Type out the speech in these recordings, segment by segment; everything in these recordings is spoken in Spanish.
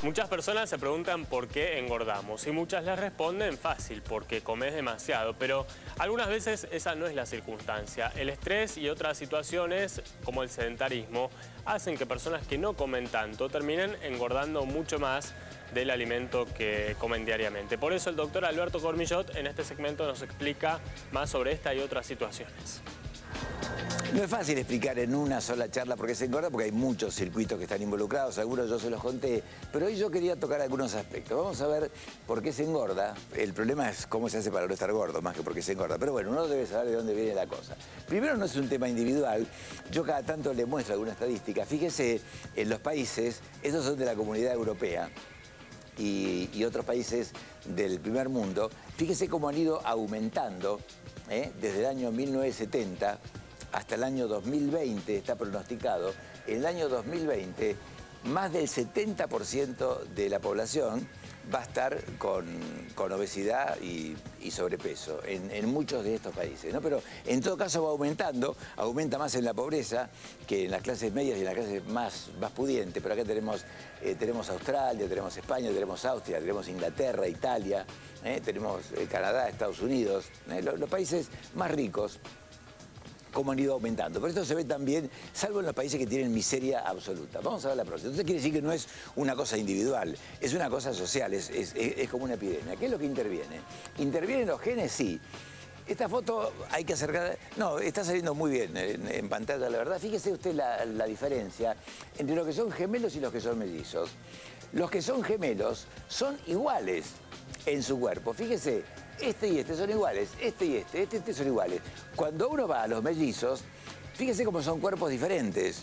Muchas personas se preguntan por qué engordamos y muchas les responden fácil, porque comes demasiado, pero algunas veces esa no es la circunstancia. El estrés y otras situaciones, como el sedentarismo, hacen que personas que no comen tanto terminen engordando mucho más del alimento que comen diariamente. Por eso el doctor Alberto Cormillot en este segmento nos explica más sobre esta y otras situaciones. No es fácil explicar en una sola charla por qué se engorda, porque hay muchos circuitos que están involucrados, algunos yo se los conté, pero hoy yo quería tocar algunos aspectos. Vamos a ver por qué se engorda. El problema es cómo se hace para no estar gordo, más que por qué se engorda. Pero bueno, uno debe saber de dónde viene la cosa. Primero, no es un tema individual. Yo cada tanto le muestro alguna estadística. Fíjese, en los países, estos son de la Comunidad Europea, y otros países del primer mundo, fíjese cómo han ido aumentando desde el año 1970 hasta el año 2020, está pronosticado. En el año 2020, más del 70% de la población va a estar con obesidad y sobrepeso en muchos de estos países, ¿no? Pero en todo caso va aumentando, aumenta más en la pobreza que en las clases medias y en las clases más pudientes. Pero acá tenemos Australia, tenemos España, tenemos Austria, tenemos Inglaterra, Italia, tenemos Canadá, Estados Unidos, los países más ricos, cómo han ido aumentando. Pero esto se ve también, salvo en los países que tienen miseria absoluta. Vamos a ver la próxima. Entonces quiere decir que no es una cosa individual, es una cosa social, es como una epidemia. ¿Qué es lo que interviene? ¿Intervienen los genes? Sí. Esta foto hay que acercar... No, está saliendo muy bien en pantalla, la verdad. Fíjese usted la diferencia entre los que son gemelos y los que son mellizos. Los que son gemelos son iguales en su cuerpo. Fíjese, este y este son iguales, este y este son iguales. Cuando uno va a los mellizos, fíjese cómo son cuerpos diferentes.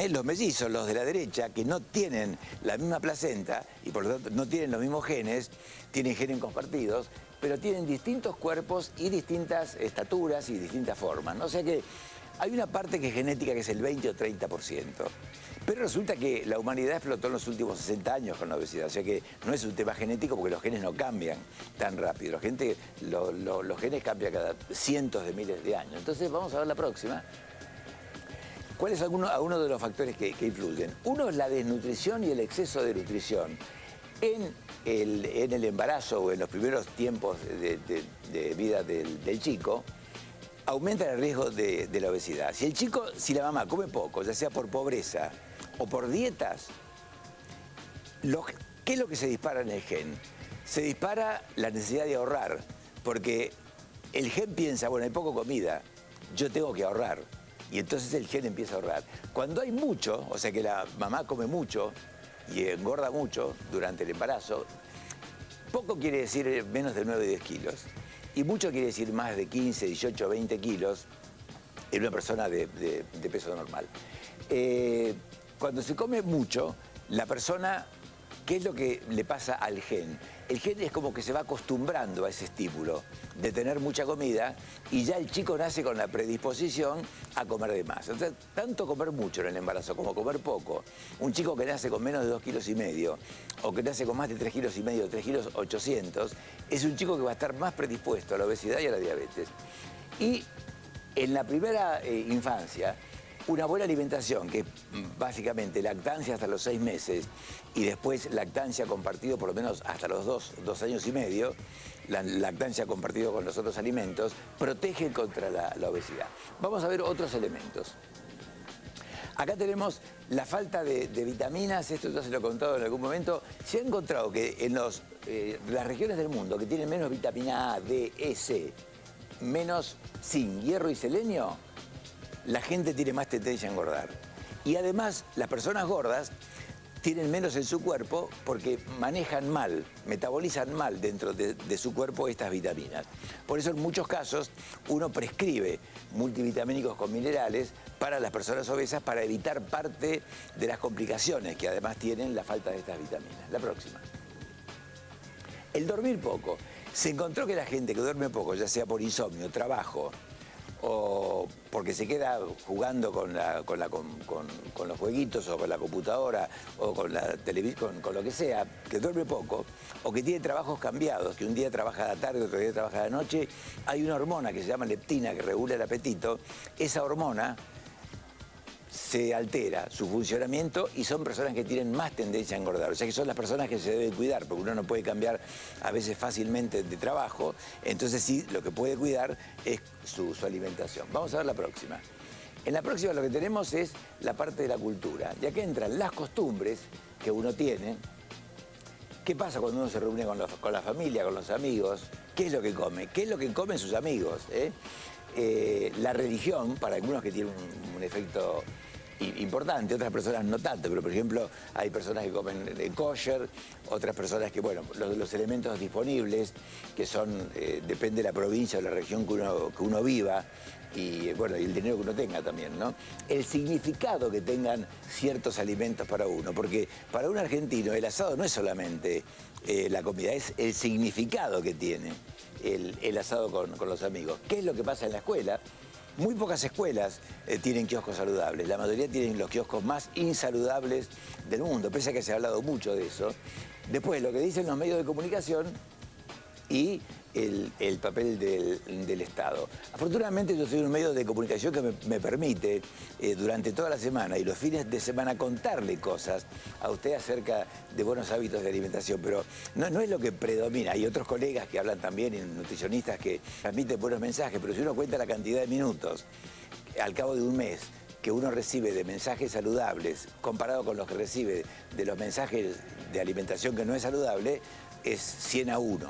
Los mellizos, los de la derecha, que no tienen la misma placenta y por lo tanto no tienen los mismos genes, tienen genes compartidos, pero tienen distintos cuerpos y distintas estaturas y distintas formas, ¿no? O sea que hay una parte que es genética, que es el 20 o 30%. Pero resulta que la humanidad explotó en los últimos 60 años con la obesidad. O sea que no es un tema genético porque los genes no cambian tan rápido. Los genes cambian cada cientos de miles de años. Entonces vamos a ver la próxima. ¿Cuáles son algunos de los factores que influyen? Uno es la desnutrición y el exceso de nutrición. En el embarazo o en los primeros tiempos de vida del chico, aumenta el riesgo de la obesidad. Si la mamá come poco, ya sea por pobreza o por dietas, ¿qué es lo que se dispara en el gen? Se dispara la necesidad de ahorrar, porque el gen piensa, bueno, hay poco comida, yo tengo que ahorrar. Y entonces el gen empieza a ahorrar. Cuando hay mucho, o sea que la mamá come mucho y engorda mucho durante el embarazo, poco quiere decir menos de 9 o 10 kilos. Y mucho quiere decir más de 15, 18, 20 kilos en una persona de peso normal. Cuando se come mucho, la persona, ¿qué es lo que le pasa al gen? El gen es como que se va acostumbrando a ese estímulo de tener mucha comida y ya el chico nace con la predisposición a comer de más. Entonces, tanto comer mucho en el embarazo como comer poco, un chico que nace con menos de 2,5 kilos o que nace con más de 3,5 kilos, 3,8 kilos, es un chico que va a estar más predispuesto a la obesidad y a la diabetes. Y en la primera infancia, una buena alimentación, que es básicamente lactancia hasta los 6 meses y después lactancia compartido por lo menos hasta los 2 años y medio, la lactancia compartido con los otros alimentos, protege contra la obesidad. Vamos a ver otros elementos. Acá tenemos la falta de vitaminas, esto ya se lo he contado en algún momento. Se ha encontrado que en las regiones del mundo que tienen menos vitamina A, D, E, C, menos zinc, hierro y selenio, la gente tiene más tendencia a engordar. Y además, las personas gordas tienen menos en su cuerpo porque manejan mal, metabolizan mal dentro de su cuerpo estas vitaminas. Por eso en muchos casos uno prescribe multivitamínicos con minerales para las personas obesas para evitar parte de las complicaciones que además tienen la falta de estas vitaminas. La próxima. El dormir poco. Se encontró que la gente que duerme poco, ya sea por insomnio, trabajo, o porque se queda jugando con los jueguitos o con la computadora o con la televisión, con lo que sea, que duerme poco o que tiene trabajos cambiados, que un día trabaja a la tarde, otro día trabaja a la noche, hay una hormona que se llama leptina que regula el apetito. Esa hormona se altera su funcionamiento y son personas que tienen más tendencia a engordar. O sea que son las personas que se deben cuidar, porque uno no puede cambiar a veces fácilmente de trabajo. Entonces sí, lo que puede cuidar es su alimentación. Vamos a ver la próxima. En la próxima lo que tenemos es la parte de la cultura. Y aquí entran las costumbres que uno tiene. ¿Qué pasa cuando uno se reúne con la familia, con los amigos? ¿Qué es lo que come? ¿Qué es lo que comen sus amigos? La religión, para algunos que tiene un efecto importante, otras personas no tanto, pero por ejemplo hay personas que comen kosher, otras personas que, bueno, los elementos disponibles, que son, depende de la provincia o la región que uno viva, y bueno, y el dinero que uno tenga también, ¿no? El significado que tengan ciertos alimentos para uno, porque para un argentino el asado no es solamente la comida, es el significado que tiene el asado con los amigos. ¿Qué es lo que pasa en la escuela? Muy pocas escuelas tienen kioscos saludables, la mayoría tienen los kioscos más insaludables del mundo, pese a que se ha hablado mucho de eso. Después, lo que dicen los medios de comunicación y el papel del Estado. Afortunadamente yo soy un medio de comunicación que me permite durante toda la semana y los fines de semana contarle cosas a usted acerca de buenos hábitos de alimentación, pero no es lo que predomina. Hay otros colegas que hablan también, y nutricionistas que transmiten buenos mensajes, pero si uno cuenta la cantidad de minutos al cabo de un mes que uno recibe de mensajes saludables comparado con los que recibe de los mensajes de alimentación que no es saludable, es 100-1.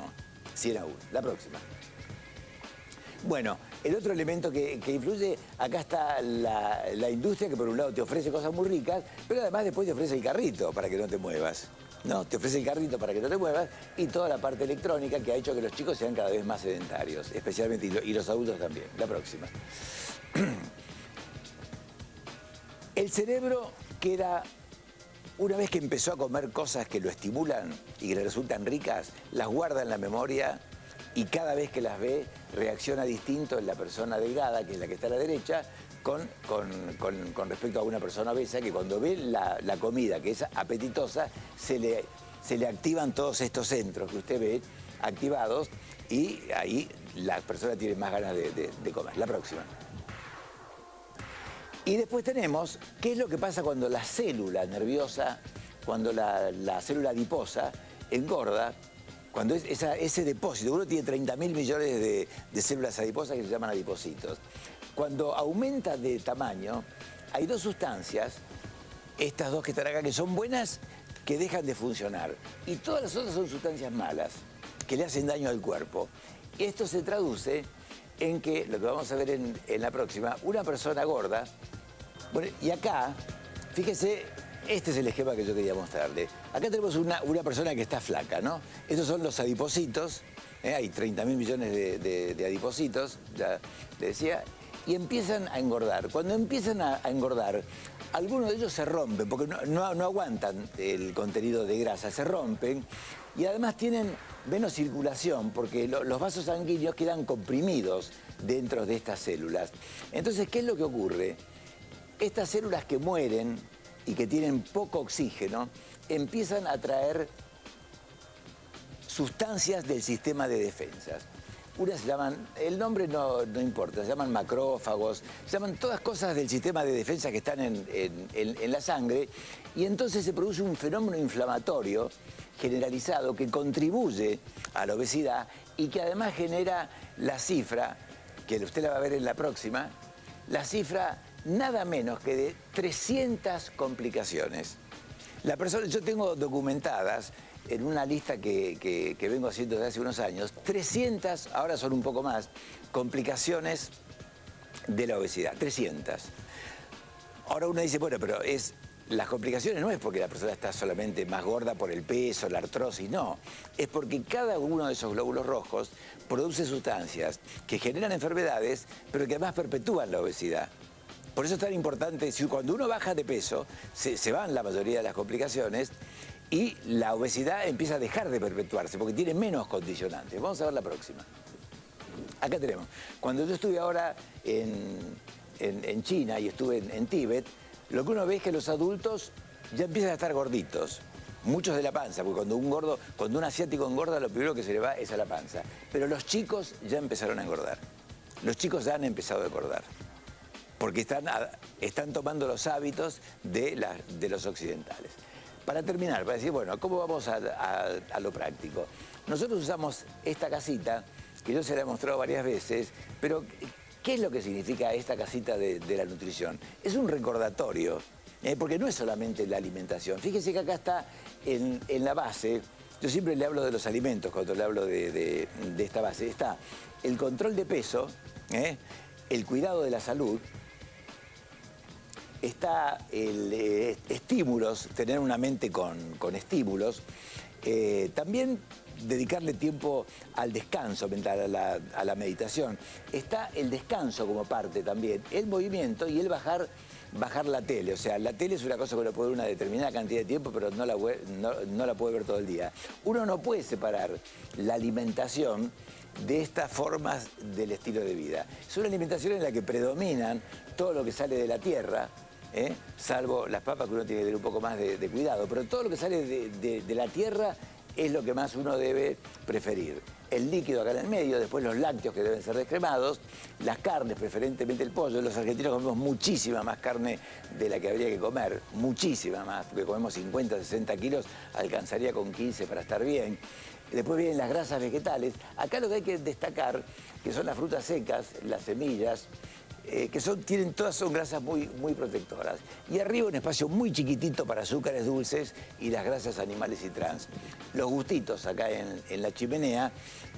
100-1. La próxima. Bueno, el otro elemento que influye, acá está la industria, que por un lado te ofrece cosas muy ricas, pero además después te ofrece el carrito para que no te muevas, ¿no? Te ofrece el carrito para que no te muevas y toda la parte electrónica que ha hecho que los chicos sean cada vez más sedentarios, especialmente, y los adultos también. La próxima. El cerebro queda... Una vez que empezó a comer cosas que lo estimulan y que le resultan ricas, las guarda en la memoria y cada vez que las ve reacciona distinto en la persona delgada, que es la que está a la derecha, con respecto a una persona obesa, que cuando ve la comida que es apetitosa, se le activan todos estos centros que usted ve activados y ahí la persona tiene más ganas de comer. La próxima. Y después tenemos qué es lo que pasa cuando la célula nerviosa, cuando la célula adiposa engorda, cuando ese depósito, uno tiene 30.000 millones de células adiposas que se llaman adipocitos. Cuando aumenta de tamaño, hay dos sustancias, estas dos que están acá, que son buenas, que dejan de funcionar. Y todas las otras son sustancias malas, que le hacen daño al cuerpo. Esto se traduce en que, lo que vamos a ver en la próxima, una persona gorda. Bueno, y acá, fíjese, este es el esquema que yo quería mostrarle. Acá tenemos una persona que está flaca, ¿no? Estos son los adipocitos, hay 30.000 millones de adipocitos, ya le decía, y empiezan a engordar. Cuando empiezan a engordar, algunos de ellos se rompen, porque no aguantan el contenido de grasa, se rompen, y además tienen menos circulación, porque los vasos sanguíneos quedan comprimidos dentro de estas células. Entonces, ¿qué es lo que ocurre? Estas células que mueren y que tienen poco oxígeno empiezan a traer sustancias del sistema de defensas. Unas se llaman, el nombre no importa, se llaman macrófagos, se llaman todas cosas del sistema de defensa que están en la sangre, y entonces se produce un fenómeno inflamatorio generalizado que contribuye a la obesidad y que además genera la cifra, que usted la va a ver en la próxima, la cifra nada menos que de 300 complicaciones. Yo tengo documentadas en una lista que vengo haciendo desde hace unos años, 300, ahora son un poco más, complicaciones de la obesidad, 300. Ahora uno dice, bueno, pero las complicaciones no es porque la persona está solamente más gorda por el peso, la artrosis, no. Es porque cada uno de esos glóbulos rojos produce sustancias que generan enfermedades, pero que además perpetúan la obesidad. Por eso es tan importante, cuando uno baja de peso, se van la mayoría de las complicaciones y la obesidad empieza a dejar de perpetuarse porque tiene menos condicionantes. Vamos a ver la próxima. Acá tenemos. Cuando yo estuve ahora en China y estuve en Tíbet, lo que uno ve es que los adultos ya empiezan a estar gorditos. Muchos de la panza, porque cuando un asiático engorda, lo primero que se le va es a la panza. Pero los chicos ya empezaron a engordar. Los chicos ya han empezado a engordar. porque están tomando los hábitos de los occidentales. Para terminar, para decir, bueno, ¿cómo vamos a lo práctico? Nosotros usamos esta casita, que yo se la he mostrado varias veces, pero ¿qué es lo que significa esta casita de la nutrición? Es un recordatorio, porque no es solamente la alimentación. Fíjese que acá está en la base, yo siempre le hablo de los alimentos cuando le hablo de esta base, está el control de peso, el cuidado de la salud, está estímulos, tener una mente con estímulos, también dedicarle tiempo al descanso mental, a la meditación. Está el descanso como parte también, el movimiento y el bajar la tele. O sea, la tele es una cosa que uno puede ver una determinada cantidad de tiempo, pero no la puede ver todo el día. Uno no puede separar la alimentación de estas formas del estilo de vida. Es una alimentación en la que predominan todo lo que sale de la tierra, salvo las papas, que uno tiene que tener un poco más de cuidado, pero todo lo que sale de la tierra es lo que más uno debe preferir. El líquido acá en el medio, después los lácteos que deben ser descremados, las carnes, preferentemente el pollo. Los argentinos comemos muchísima más carne de la que habría que comer, muchísima más, porque comemos 50, 60 kilos, alcanzaría con 15 para estar bien. Después vienen las grasas vegetales. Acá lo que hay que destacar, que son las frutas secas, las semillas, que todas son grasas muy protectoras. Y arriba un espacio muy chiquitito para azúcares dulces y las grasas animales y trans. Los gustitos acá en la chimenea.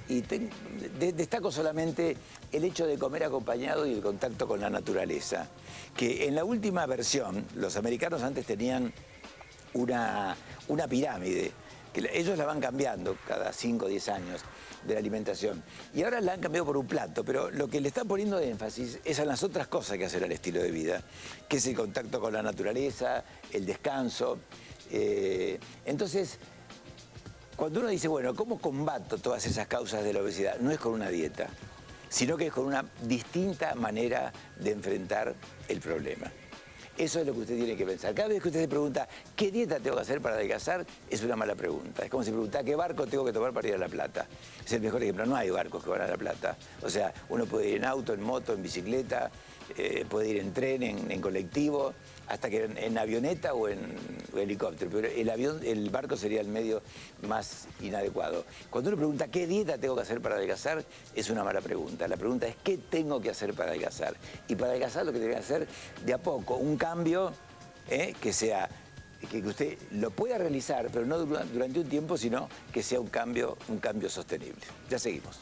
Y destaco solamente el hecho de comer acompañado y el contacto con la naturaleza. Que en la última versión, los americanos antes tenían una pirámide, que ellos la van cambiando cada 5 o 10 años de la alimentación. Y ahora la han cambiado por un plato, pero lo que le están poniendo de énfasis es en las otras cosas que hacer al estilo de vida, que es el contacto con la naturaleza, el descanso. Entonces, cuando uno dice, bueno, ¿cómo combato todas esas causas de la obesidad? No es con una dieta, sino que es con una distinta manera de enfrentar el problema. Eso es lo que usted tiene que pensar. Cada vez que usted se pregunta, ¿qué dieta tengo que hacer para adelgazar? Es una mala pregunta. Es como si preguntara, ¿qué barco tengo que tomar para ir a La Plata? Es el mejor ejemplo. No hay barcos que van a La Plata. O sea, uno puede ir en auto, en moto, en bicicleta, puede ir en tren, en colectivo, hasta que en avioneta o en helicóptero. Pero el barco sería el medio más inadecuado. Cuando uno pregunta, ¿qué dieta tengo que hacer para adelgazar? Es una mala pregunta. La pregunta es, ¿qué tengo que hacer para adelgazar? Y para adelgazar lo que tiene que hacer de a poco, un cambio que usted lo pueda realizar, pero no durante un tiempo, sino que sea un cambio sostenible. Ya seguimos.